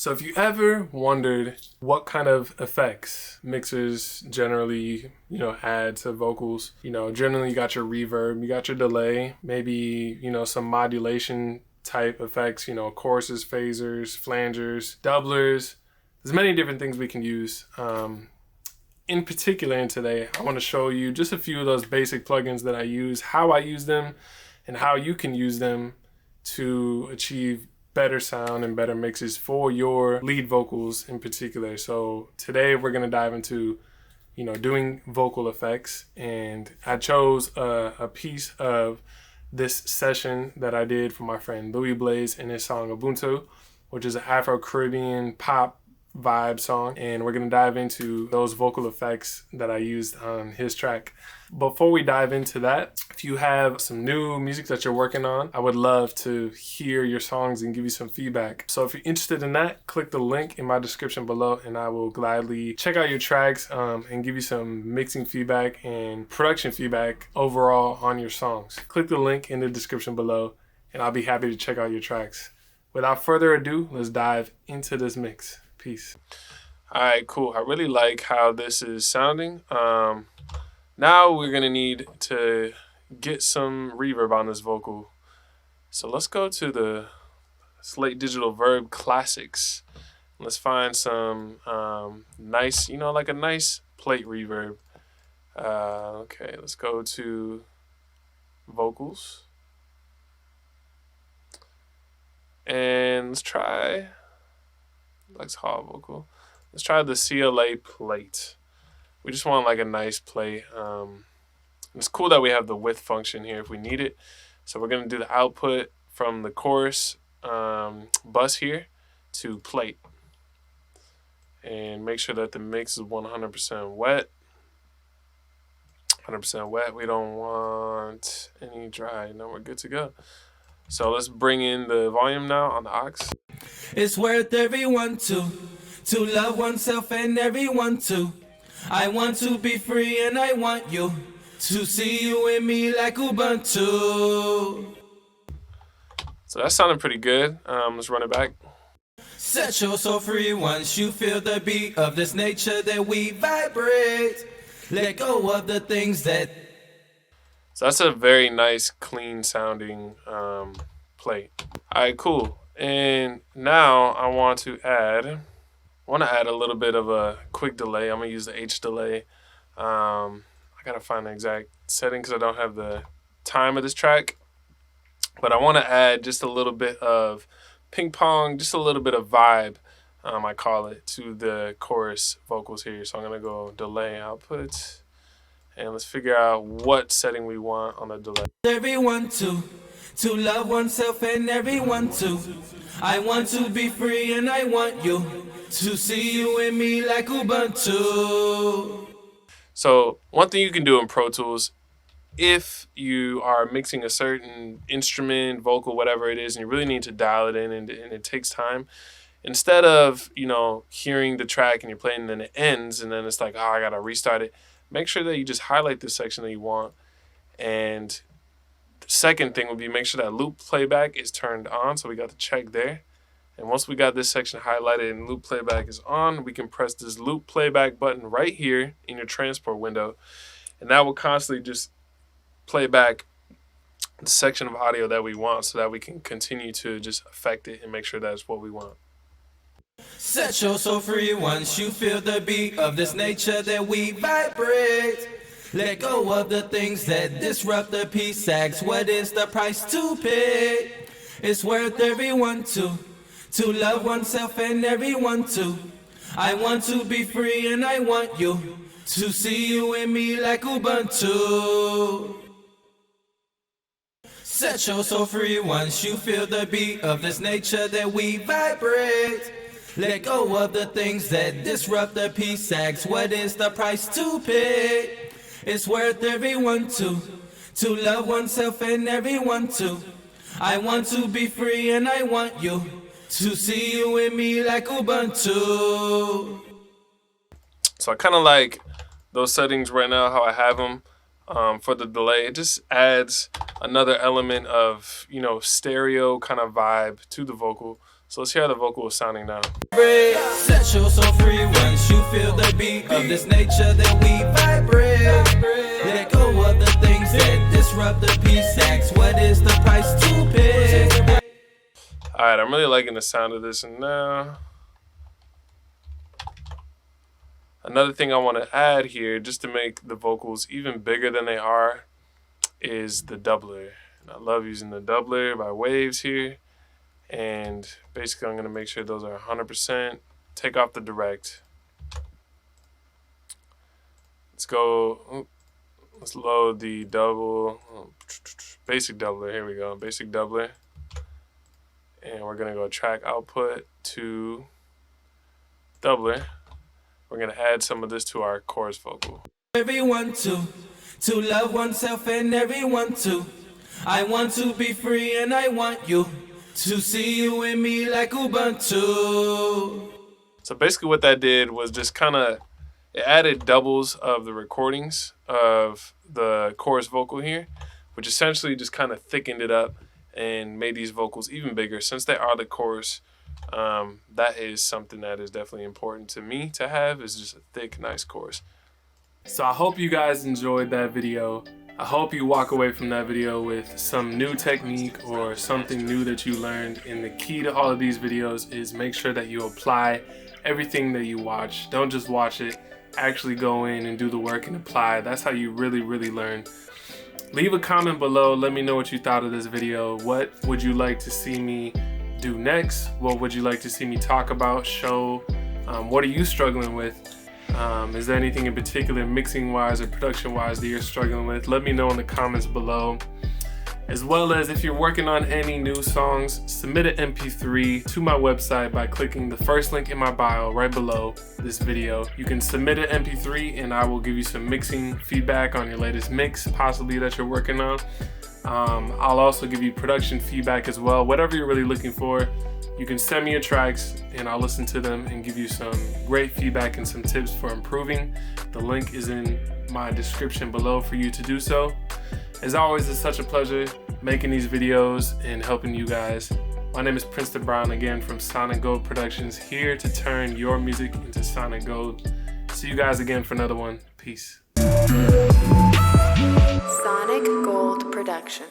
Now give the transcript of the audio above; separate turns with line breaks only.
So if you ever wondered what kind of effects mixers generally, add to vocals, generally you got your reverb, you got your delay, maybe, some modulation type effects, choruses, phasers, flangers, doublers. There's many different things we can use. In particular, in today, I want to show you just a few of those basic plugins that I use, how I use them, and how you can use them to achieve better sound and better mixes for your lead vocals in particular. So today we're going to dive into, doing vocal effects, and I chose a piece of this session that I did for my friend Louis Blaze and his song Ubuntu, which is an Afro-Caribbean pop vibe song, and we're going to dive into those vocal effects that I used on his track. Before we dive into that, if you have some new music that you're working on, I would love to hear your songs and give you some feedback. So if you're interested in that, click the link in my description below and I will gladly check out your tracks and give you some mixing feedback and production feedback overall on your songs. Click the link in the description below and I'll be happy to check out your tracks. Without further ado, let's dive into this mix. Peace. All right, cool. I really like how this is sounding. Now we're going to need to get some reverb on this vocal. So let's go to the Slate Digital Verb Classics. Let's find some nice, like a nice plate reverb. Okay, let's go to vocals. And let's try Lex Hall vocal. Let's try the CLA plate. We just want like a nice plate. It's cool that we have the width function here if we need it. So we're going to do the output from the chorus bus here to plate. And make sure that the mix is 100% wet. 100% wet. We don't want any dry. No, we're good to go. So let's bring in the volume now on the aux.
It's worth everyone to love oneself and everyone to. I want to be free and I want you to see you and me like Ubuntu.
So that sounded pretty good. Let's run it back.
Set your soul free once you feel the beat of this nature that we vibrate. Let go of the things that.
So that's a very nice, clean sounding plate. All right, cool. And now I want to add a little bit of a quick delay. I'm gonna use the H delay. I gotta find the exact setting because I don't have the time of this track. But I want to add just a little bit of ping pong, just a little bit of vibe, I call it, to the chorus vocals here. So I'm gonna go delay output, and let's figure out what setting we want on the delay.
Everyone to love oneself and everyone to. I want to be free and I want you to see you and me like Ubuntu.
So one thing you can do in Pro Tools, if you are mixing a certain instrument, vocal, whatever it is, and you really need to dial it in and it takes time, instead of, hearing the track and you're playing and then it ends and then it's like, I gotta restart it, make sure that you just highlight the section that you want. And the second thing would be make sure that loop playback is turned on. So we got the check there. And once we got this section highlighted and loop playback is on, we can press this loop playback button right here in your transport window. And that will constantly just play back the section of audio that we want so that we can continue to just affect it and make sure that's what we want.
Set your soul free once you feel the beat of this nature that we vibrate. Let go of the things that disrupt the peace. Ask what is the price to pay? It's worth everyone to love oneself and everyone to. I want to be free and I want you to see you and me like Ubuntu. Set your soul free once you feel the beat of this nature that we vibrate. Let go of the things that disrupt the peace. Ask what is the price to pay? It's worth everyone to love oneself and everyone to. I want to be free and I want you to see you and me like Ubuntu.
So I kind of like those settings right now, how I have them for the delay. It just adds another element of, stereo kind of vibe to the vocal. So let's hear how the vocal is sounding now.
Set your soul free once you feel the beat of this nature that we vibrate. Let go of the things that disrupt the peace. Ask what is the price to pay.
Alright, I'm really liking the sound of this now. Another thing I want to add here, just to make the vocals even bigger than they are, is the doubler. And I love using the doubler by Waves here. And basically I'm going to make sure those are 100%. Take off the direct. Let's go, let's load the basic doubler. Here we go, basic doubler. And we're going to go track output to doubler. We're going to add some of this to our chorus vocal.
Everyone to love oneself and everyone to. I want to be free and I want you to see you and me like Ubuntu.
So basically what that did was just kind of, it added doubles of the recordings of the chorus vocal here, which essentially just kind of thickened it up and made these vocals even bigger. Since they are the chorus, that is something that is definitely important to me to have, is just a thick, nice chorus. So I hope you guys enjoyed that video. I hope you walk away from that video with some new technique or something new that you learned. And the key to all of these videos is make sure that you apply everything that you watch. Don't just watch it, actually go in and do the work and apply. That's how you really, really learn. Leave a comment below. Let me know what you thought of this video. What would you like to see me do next? What would you like to see me talk about, show? What are you struggling with? Is there anything in particular mixing wise or production wise that you're struggling with? Let me know in the comments below. As well as if you're working on any new songs, submit an MP3 to my website by clicking the first link in my bio right below this video. You can submit an MP3 and I will give you some mixing feedback on your latest mix possibly that you're working on. I'll also give you production feedback as well. Whatever you're really looking for, you can send me your tracks and I'll listen to them and give you some great feedback and some tips for improving. The link is in my description below for you to do so. As always, it's such a pleasure making these videos and helping you guys. My name is Princeton Brown, again from Sonic Gold Productions, here to turn your music into Sonic Gold. See you guys again for another one. Peace.
Sonic Gold Production.